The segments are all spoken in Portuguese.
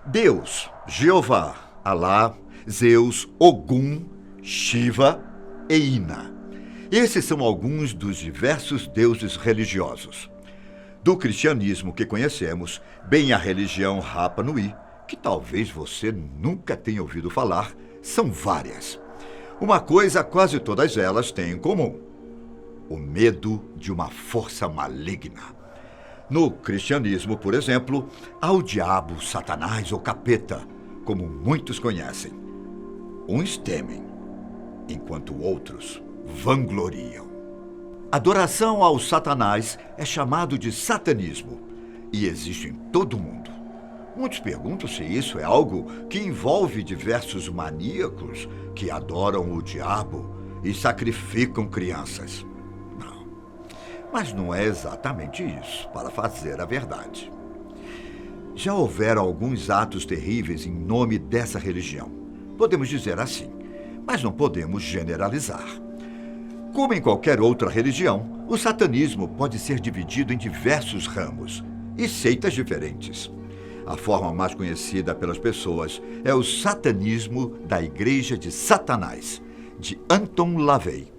Deus, Jeová, Alá, Zeus, Ogum, Shiva e Ina. Esses são alguns dos diversos deuses religiosos. Do cristianismo que conhecemos, bem a religião Rapa Nui, que talvez você nunca tenha ouvido falar, são várias. Uma coisa quase todas elas têm em comum: o medo de uma força maligna. No cristianismo, por exemplo, há o diabo, Satanás ou capeta, como muitos conhecem. Uns temem, enquanto outros vangloriam. Adoração ao Satanás é chamado de satanismo e existe em todo o mundo. Muitos perguntam se isso é algo que envolve diversos maníacos que adoram o diabo e sacrificam crianças. Não, mas não é exatamente isso, para fazer a verdade. Já houveram alguns atos terríveis em nome dessa religião. Podemos dizer assim, mas não podemos generalizar. Como em qualquer outra religião, o satanismo pode ser dividido em diversos ramos e seitas diferentes. A forma mais conhecida pelas pessoas é o satanismo da Igreja de Satanás, de Anton LaVey,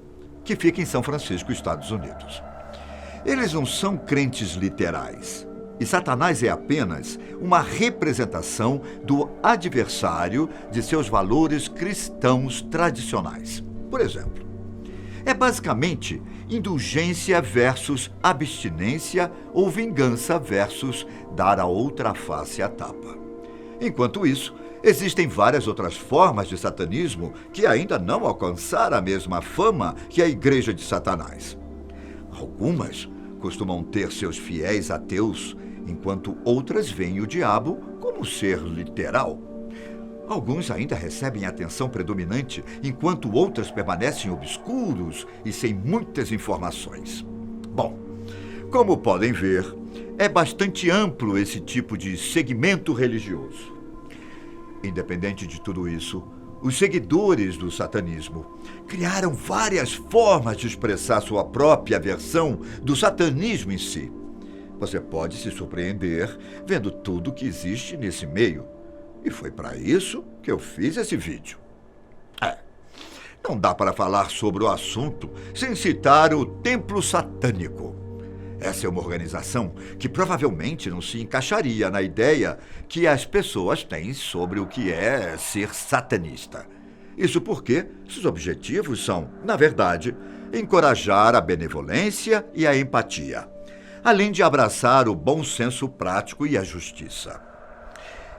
que fica em São Francisco, Estados Unidos. Eles não são crentes literais, e Satanás é apenas uma representação do adversário de seus valores cristãos tradicionais. Por exemplo, é basicamente indulgência versus abstinência ou vingança versus dar a outra face à tapa. Enquanto isso, existem várias outras formas de satanismo que ainda não alcançaram a mesma fama que a Igreja de Satanás. Algumas costumam ter seus fiéis ateus, enquanto outras veem o diabo como ser literal. Alguns ainda recebem atenção predominante, enquanto outras permanecem obscuros e sem muitas informações. Bom, como podem ver, é bastante amplo esse tipo de segmento religioso. Independente de tudo isso, os seguidores do satanismo criaram várias formas de expressar sua própria versão do satanismo em si. Você pode se surpreender vendo tudo que existe nesse meio. E foi para isso que eu fiz esse vídeo. Não dá para falar sobre o assunto sem citar o Templo Satânico. Essa é uma organização que provavelmente não se encaixaria na ideia que as pessoas têm sobre o que é ser satanista. Isso porque seus objetivos são, na verdade, encorajar a benevolência e a empatia, além de abraçar o bom senso prático e a justiça.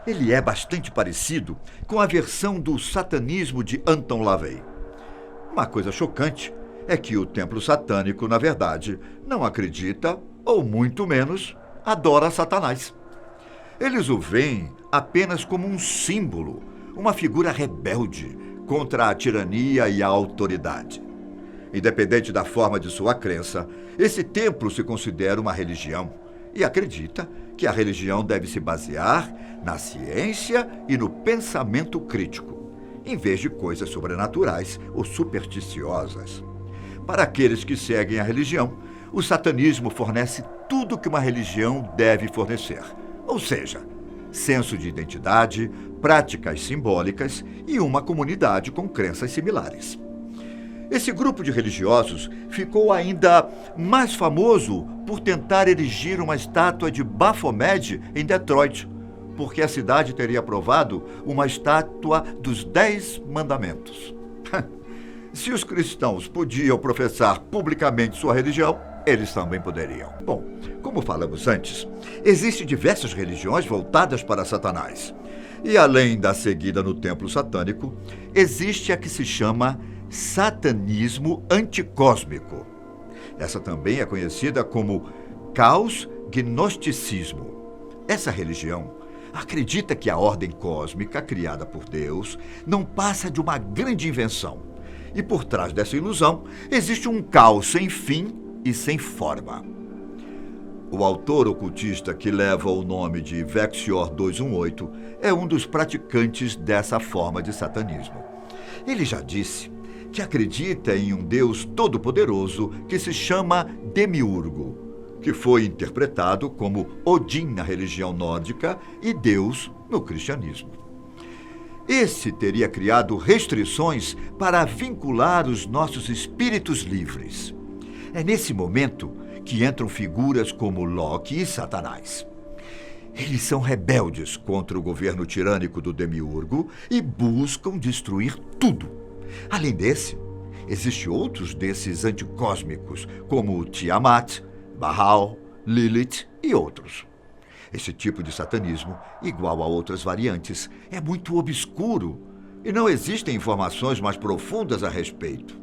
Ele é bastante parecido com a versão do satanismo de Anton LaVey. Uma coisa chocante é que o templo satânico, na verdade, não acredita, ou muito menos, adora Satanás. Eles o veem apenas como um símbolo, uma figura rebelde contra a tirania e a autoridade. Independente da forma de sua crença, esse templo se considera uma religião e acredita que a religião deve se basear na ciência e no pensamento crítico, em vez de coisas sobrenaturais ou supersticiosas. Para aqueles que seguem a religião, o satanismo fornece tudo que uma religião deve fornecer, ou seja, senso de identidade, práticas simbólicas e uma comunidade com crenças similares. Esse grupo de religiosos ficou ainda mais famoso por tentar erigir uma estátua de Baphomet em Detroit, porque a cidade teria aprovado uma estátua dos 10 mandamentos. Se os cristãos podiam professar publicamente sua religião, eles também poderiam. Bom, como falamos antes, existem diversas religiões voltadas para Satanás. E além da seguida no templo satânico, existe a que se chama satanismo anticósmico. Essa também é conhecida como caos gnosticismo. Essa religião acredita que a ordem cósmica criada por Deus não passa de uma grande invenção. E por trás dessa ilusão existe um caos sem fim e sem forma. O autor ocultista que leva o nome de Vexior 218 é um dos praticantes dessa forma de satanismo. Ele já disse que acredita em um Deus todo-poderoso que se chama Demiurgo, que foi interpretado como Odin na religião nórdica e Deus no cristianismo. Esse teria criado restrições para vincular os nossos espíritos livres. É nesse momento que entram figuras como Loki e Satanás. Eles são rebeldes contra o governo tirânico do Demiurgo e buscam destruir tudo. Além desse, existem outros desses anticósmicos, como Tiamat, Baal, Lilith e outros. Esse tipo de satanismo, igual a outras variantes, é muito obscuro e não existem informações mais profundas a respeito.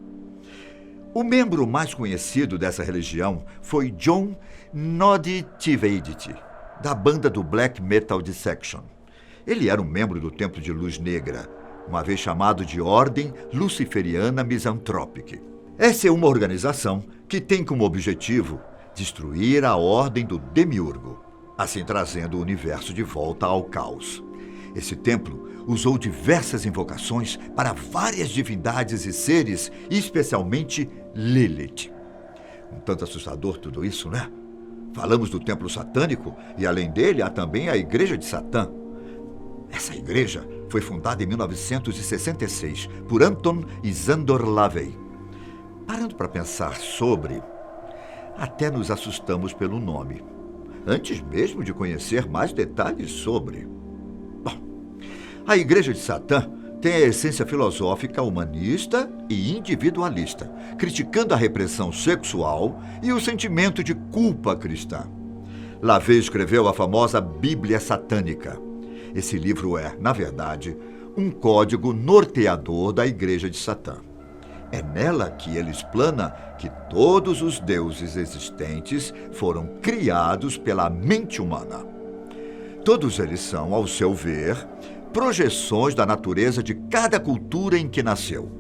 O membro mais conhecido dessa religião foi John Noddy-Tiveidit, da banda do black metal Dissection. Ele era um membro do Templo de Luz Negra, uma vez chamado de Ordem Luciferiana Misanthropic. Essa é uma organização que tem como objetivo destruir a ordem do Demiurgo, assim trazendo o universo de volta ao caos. Esse templo usou diversas invocações para várias divindades e seres, especialmente Lilith. Um tanto assustador tudo isso, né? Falamos do templo satânico e, além dele, há também a Igreja de Satã. Essa igreja foi fundada em 1966 por Anton e Zandor Lavey. Parando para pensar sobre, até nos assustamos pelo nome, antes mesmo de conhecer mais detalhes sobre. Bom, a Igreja de Satã tem a essência filosófica humanista e individualista, criticando a repressão sexual e o sentimento de culpa cristã. Lavey escreveu a famosa Bíblia Satânica. Esse livro é, na verdade, um código norteador da Igreja de Satã. É nela que ele explana que todos os deuses existentes foram criados pela mente humana. Todos eles são, ao seu ver, projeções da natureza de cada cultura em que nasceu.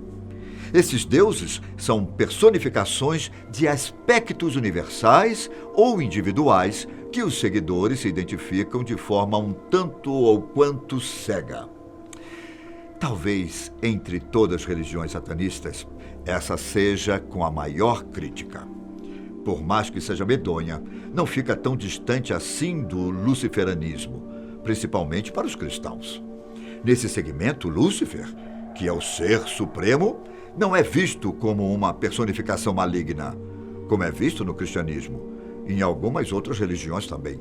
Esses deuses são personificações de aspectos universais ou individuais que os seguidores se identificam de forma um tanto ou quanto cega. Talvez, entre todas as religiões satanistas, essa seja com a maior crítica. Por mais que seja medonha, não fica tão distante assim do luciferanismo, principalmente para os cristãos. Nesse segmento, Lúcifer, que é o ser supremo, não é visto como uma personificação maligna, como é visto no cristianismo e em algumas outras religiões também.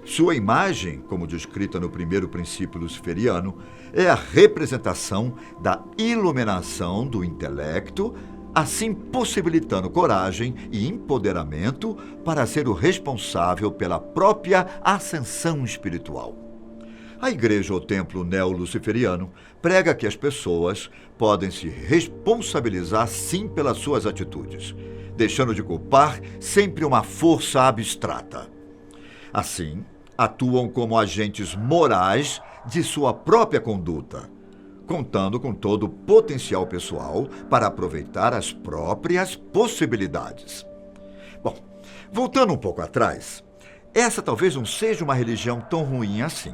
Sua imagem, como descrita no primeiro princípio luciferiano, é a representação da iluminação do intelecto, assim possibilitando coragem e empoderamento para ser o responsável pela própria ascensão espiritual. A igreja ou templo neo-luciferiano prega que as pessoas podem se responsabilizar sim pelas suas atitudes, deixando de culpar sempre uma força abstrata. Assim, atuam como agentes morais de sua própria conduta, contando com todo o potencial pessoal para aproveitar as próprias possibilidades. Bom, voltando um pouco atrás, essa talvez não seja uma religião tão ruim assim,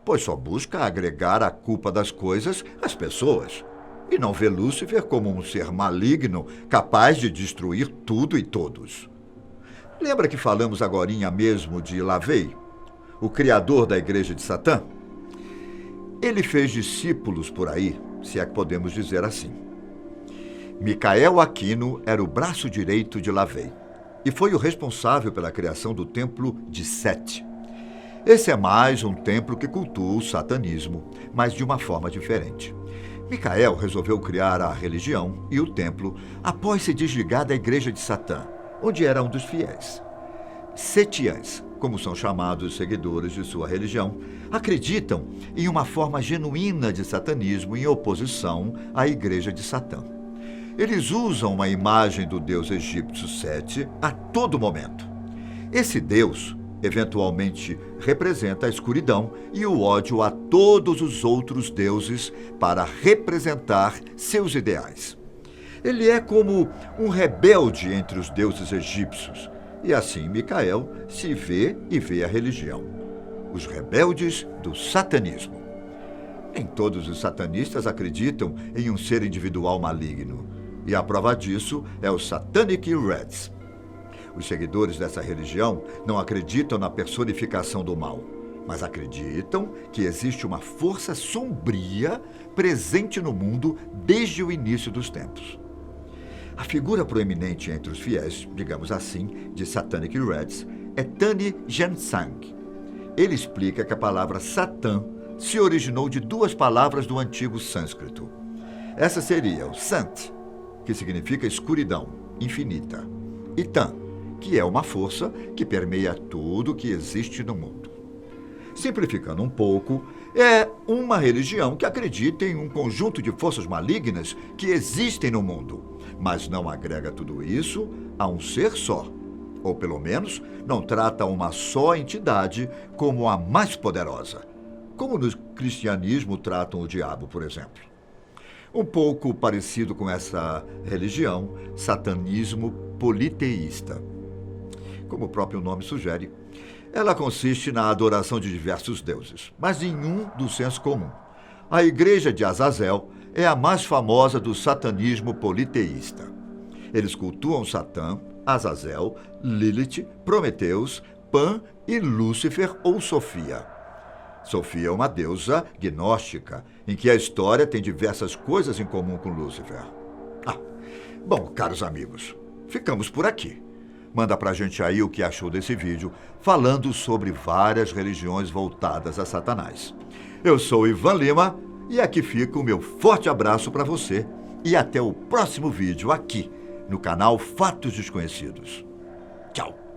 pois só busca agregar a culpa das coisas às pessoas, e não vê Lúcifer como um ser maligno capaz de destruir tudo e todos. Lembra que falamos agorinha mesmo de Lavey, o criador da Igreja de Satã? Ele fez discípulos por aí, se é que podemos dizer assim. Micael Aquino era o braço direito de Lavey e foi o responsável pela criação do Templo de Sete. Esse é mais um templo que cultua o satanismo, mas de uma forma diferente. Micael resolveu criar a religião e o templo após se desligar da Igreja de Satã, onde era um dos fiéis. Setiãs, como são chamados os seguidores de sua religião, acreditam em uma forma genuína de satanismo em oposição à Igreja de Satã. Eles usam uma imagem do deus egípcio Sete a todo momento. Esse deus, eventualmente, representa a escuridão e o ódio a todos os outros deuses para representar seus ideais. Ele é como um rebelde entre os deuses egípcios, e assim Micael se vê e vê a religião. Os rebeldes do satanismo. Nem todos os satanistas acreditam em um ser individual maligno, e a prova disso é o Satanic Reds. Os seguidores dessa religião não acreditam na personificação do mal, mas acreditam que existe uma força sombria presente no mundo desde o início dos tempos. A figura proeminente entre os fiéis, digamos assim, de Satanic Reds é Tani Gensang. Ele explica que a palavra Satã se originou de duas palavras do antigo sânscrito. Essa seria o Sant, que significa escuridão, infinita, e Tan, que é uma força que permeia tudo que existe no mundo. Simplificando um pouco, é uma religião que acredita em um conjunto de forças malignas que existem no mundo, mas não agrega tudo isso a um ser só. Ou, pelo menos, não trata uma só entidade como a mais poderosa, como no cristianismo tratam o diabo, por exemplo. Um pouco parecido com essa religião, satanismo politeísta. Como o próprio nome sugere, ela consiste na adoração de diversos deuses, mas nenhum do senso comum. A igreja de Azazel é a mais famosa do satanismo politeísta. Eles cultuam Satã, Azazel, Lilith, Prometeus, Pan e Lúcifer ou Sofia. Sofia é uma deusa gnóstica, em que a história tem diversas coisas em comum com Lúcifer. Bom, caros amigos, ficamos por aqui. Manda pra gente aí o que achou desse vídeo, falando sobre várias religiões voltadas a Satanás. Eu sou Ivan Lima e aqui fica o meu forte abraço para você e até o próximo vídeo aqui no canal Fatos Desconhecidos. Tchau!